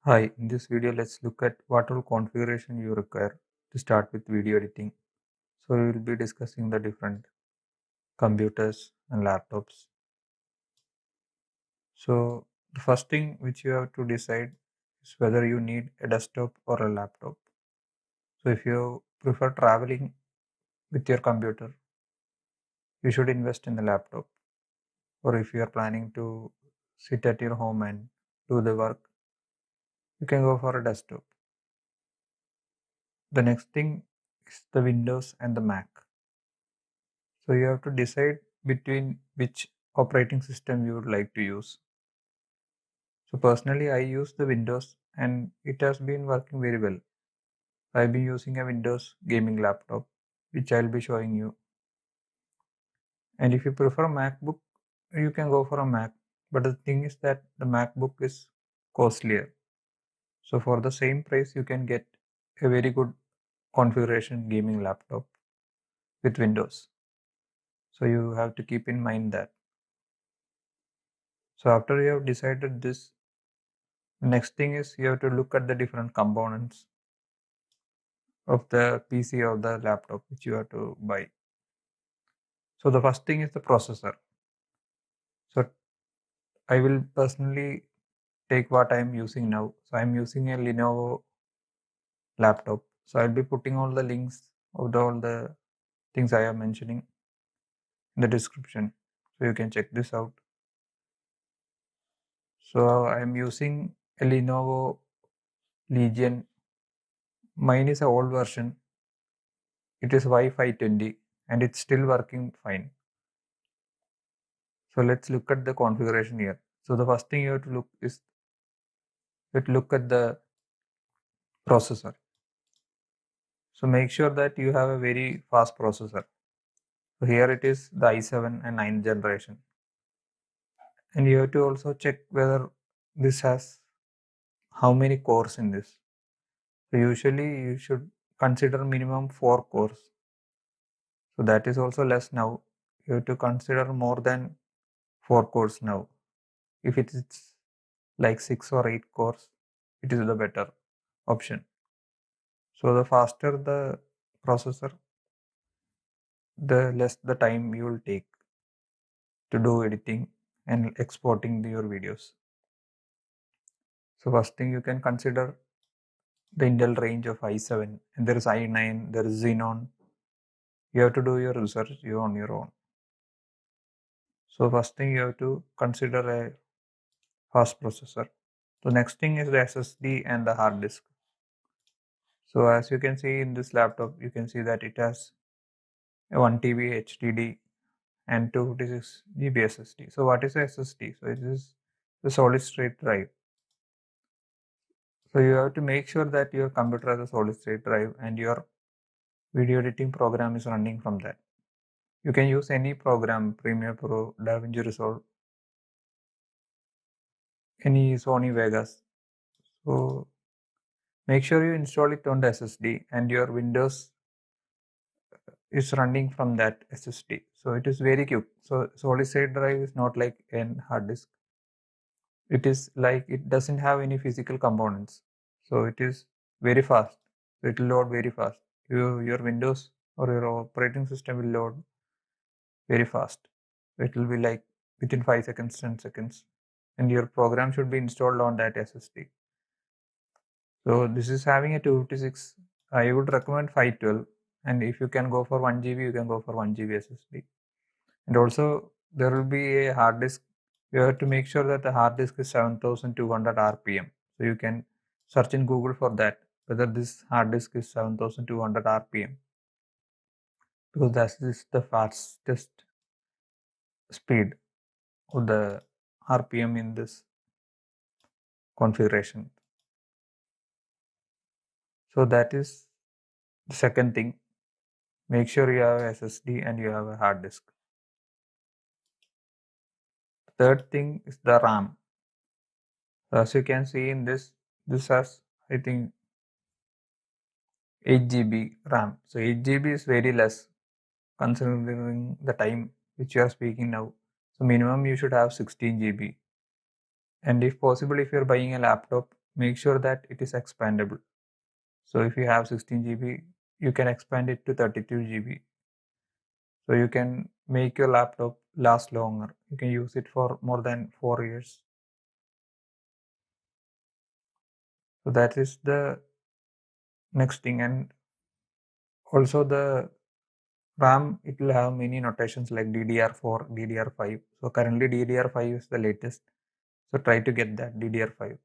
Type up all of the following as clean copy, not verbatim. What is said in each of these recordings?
Hi, in this video, let's look at what all configuration you require to start with video editing. So we will be discussing the different computers and laptops. So the first thing which you have to decide is whether you need a desktop or a laptop. So if you prefer traveling with your computer, you should invest in the laptop. Or if you are planning to sit at your home and do the work, you can go for a desktop. The next thing is the Windows and the Mac. So you have to decide between which operating system you would like to use. So personally, I use the Windows and it has been working very well. I've been using a Windows gaming laptop, which I'll be showing you. And if you prefer a MacBook, you can go for a Mac. But the thing is that the MacBook is costlier. So for the same price, you can get a very good configuration gaming laptop with Windows. So you have to keep in mind that. So after you have decided this, next thing is you have to look at the different components of the PC or the laptop which you have to buy. So the first thing is the processor. So I will personally take what I am using now. So I am using a Lenovo laptop. So I'll be putting all the links of all the things I am mentioning in the description. So you can check this out. So I am using a Lenovo Legion. Mine is an old version. It is Y520 and it's still working fine. So let's look at the configuration here. So the first thing you have to look is at the processor. So make sure that you have a very fast processor. So here it is the i7 and 9th generation. And you have to also check whether this has how many cores in this. So usually you should consider minimum 4 cores. So that is also less now. You have to consider more than 4 cores now. If it is like 6 or 8 cores, it is the better option. So the faster the processor, the less the time you will take to do editing and exporting your videos. So first thing you can consider the Intel range of i7 and there is i9, there is Xenon. You have to do your research on your own. So first thing you have to consider a fast processor. The next thing is the SSD and the hard disk. So as you can see in this laptop, you can see that it has a 1 TB HDD and 256 GB SSD. So what is a SSD? So it is the solid state drive. So you have to make sure that your computer has a solid state drive and your video editing program is running from that. You can use any program, Premiere Pro, DaVinci Resolve, any Sony Vegas. So make sure you install it on the SSD and your Windows is running from that SSD. So it is very quick. So solid state drive is not like an hard disk. It is like it doesn't have any physical components. So it is very fast. So it will load very fast. Your Windows or your operating system will load very fast. It will be like within 5 seconds, 10 seconds. And your program should be installed on that SSD. So this is having a 256. I would recommend 512. And if you can go for 1 GB, you can go for 1 GB SSD. And also there will be a hard disk. You have to make sure that the hard disk is 7200 RPM. So you can search in Google for that, whether this hard disk is 7200 RPM. Because that is the fastest speed of the RPM in this configuration. So that is the second thing. Make sure you have SSD and you have a hard disk. Third thing is the RAM. So as you can see in this has I think 8 GB RAM. So 8 GB is very less considering the time which you are speaking now. So minimum you should have 16 GB. And if possible, if you're buying a laptop, make sure that it is expandable. So if you have 16 GB, you can expand it to 32 GB. So you can make your laptop last longer. You can use it for more than 4 years. So that is the next thing. And also the RAM, it will have many notations like DDR4, DDR5. So currently DDR5 is the latest. So try to get that DDR5.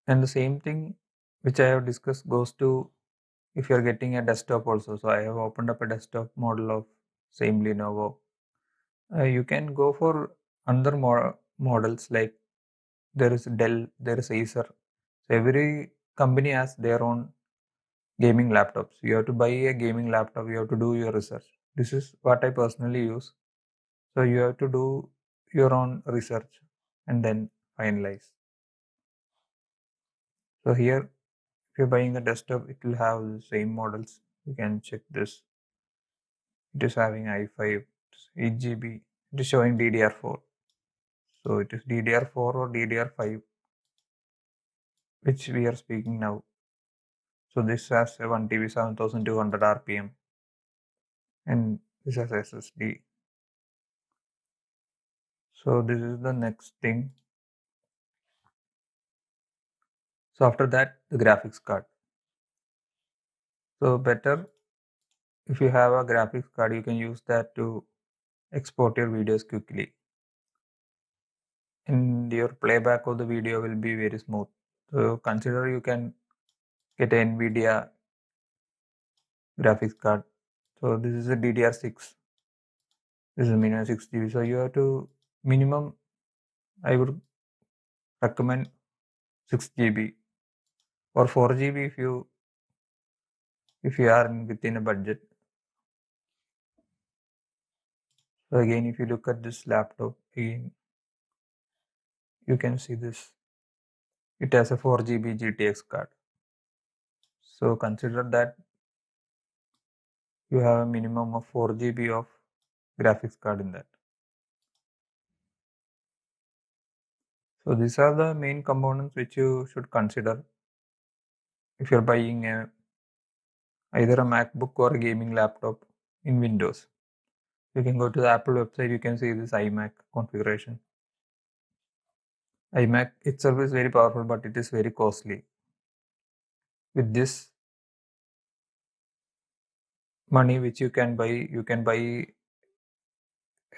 And the same thing which I have discussed goes to if you're getting a desktop also. So I have opened up a desktop model of same Lenovo. You can go for other models like there is Dell, there is Acer. So every company has their own gaming laptops. You have to buy a gaming laptop, you have to do your research. This is what I personally use. So you have to do your own research and then finalize. So here, if you're buying a desktop, it will have the same models. You can check this. It is having i5, 8 GB. It is showing DDR4. So it is DDR4 or DDR5, which we are speaking now. So this has a 1 TB 7200 RPM, and this has SSD. So this is the next thing. So after that, the graphics card. So better if you have a graphics card, you can use that to export your videos quickly. And your playback of the video will be very smooth. So consider you can get a NVIDIA graphics card. So this is a DDR6. This is a minimum 6 GB. So you have to minimum, I would recommend 6 GB or 4 GB if you are within a budget. So again, if you look at this laptop again, you can see this. It has a 4 GB GTX card. So consider that you have a minimum of 4 GB of graphics card in that. So these are the main components which you should consider if you're buying either a MacBook or a gaming laptop in Windows. You can go to the Apple website, you can see this iMac configuration. iMac itself is very powerful, but it is very costly. With this money which you can buy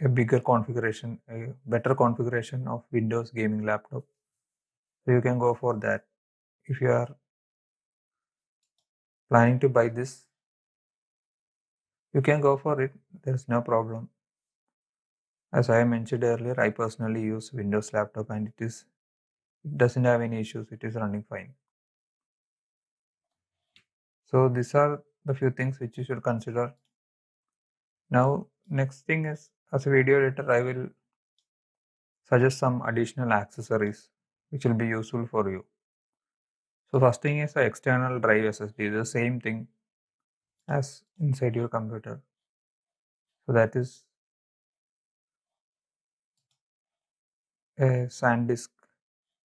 a bigger configuration, a better configuration of Windows gaming laptop. So you can go for that. If you are planning to buy this, you can go for it. There's no problem. As I mentioned earlier, I personally use Windows laptop and it doesn't have any issues. It is running fine. So these are the few things which you should consider. Now, next thing is, as a video editor, I will suggest some additional accessories which will be useful for you. So first thing is the external drive SSD, the same thing as inside your computer. So that is a SanDisk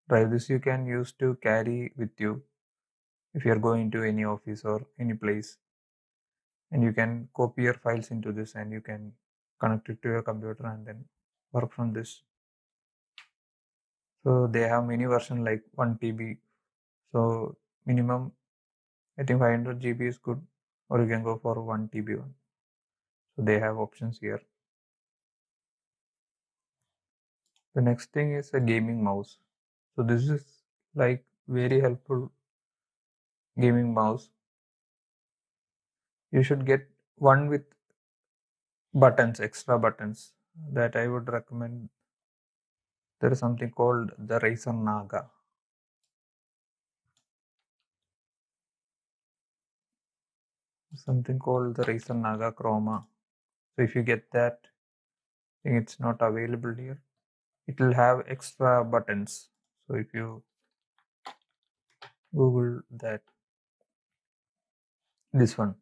drive. This you can use to carry with you if you are going to any office or any place. And you can copy your files into this and you can connect it to your computer and then work from this. So they have many versions like 1 TB. So minimum, I think 500 GB is good, or you can go for 1 TB one. So they have options here. The next thing is a gaming mouse. So this is like very helpful gaming mouse. You should get one with buttons, extra buttons, that I would recommend. There is something called the Razer Naga. Something called the Razer Naga Chroma. So if you get that, I think it's not available here. It will have extra buttons. So if you Google that, this one,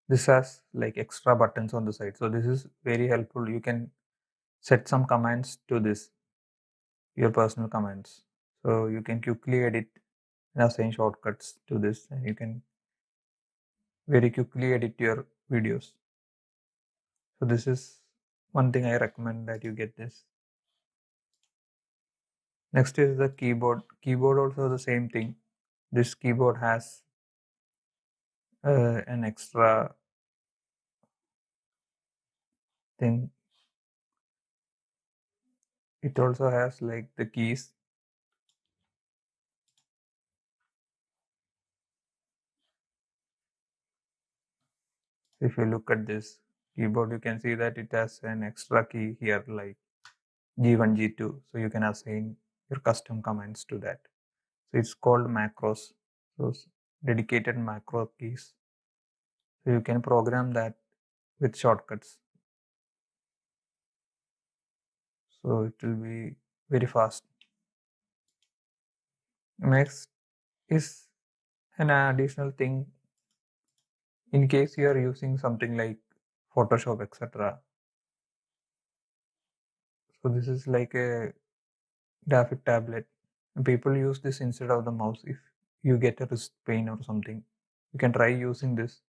this has like extra buttons on the side. So this is very helpful. You can set some commands to this, your personal commands. So you can quickly edit and assign shortcuts to this, and you can very quickly edit your videos. So this is one thing I recommend that you get this. Next is the keyboard. Keyboard also the same thing. This keyboard has an extra thing. It also has like the keys. If you look at this keyboard, you can see that it has an extra key here like G1, G2. So you can assign your custom commands to that. So it's called macros. So dedicated macro keys. So you can program that with shortcuts. So it will be very fast. Next is an additional thing in case you are using something like Photoshop, etc. So this is like a graphic tablet. People use this instead of the mouse. If you get a wrist pain or something, you can try using this.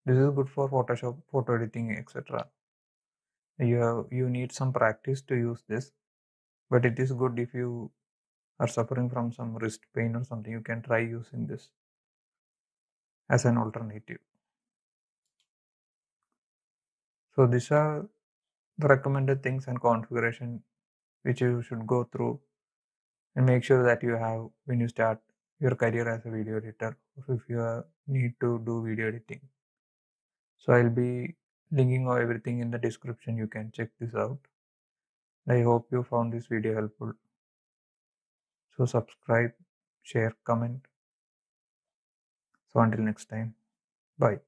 This is good for Photoshop, photo editing, etc. You need some practice to use this, but it is good if you are suffering from some wrist pain or something. You can try using this as an alternative. So these are the recommended things and configuration which you should go through and make sure that you have when you start your career as a video editor, or if you need to do video editing. So I'll be linking everything in the description. You can check this out. I hope you found this video helpful. So subscribe, share, comment. So until next time, bye.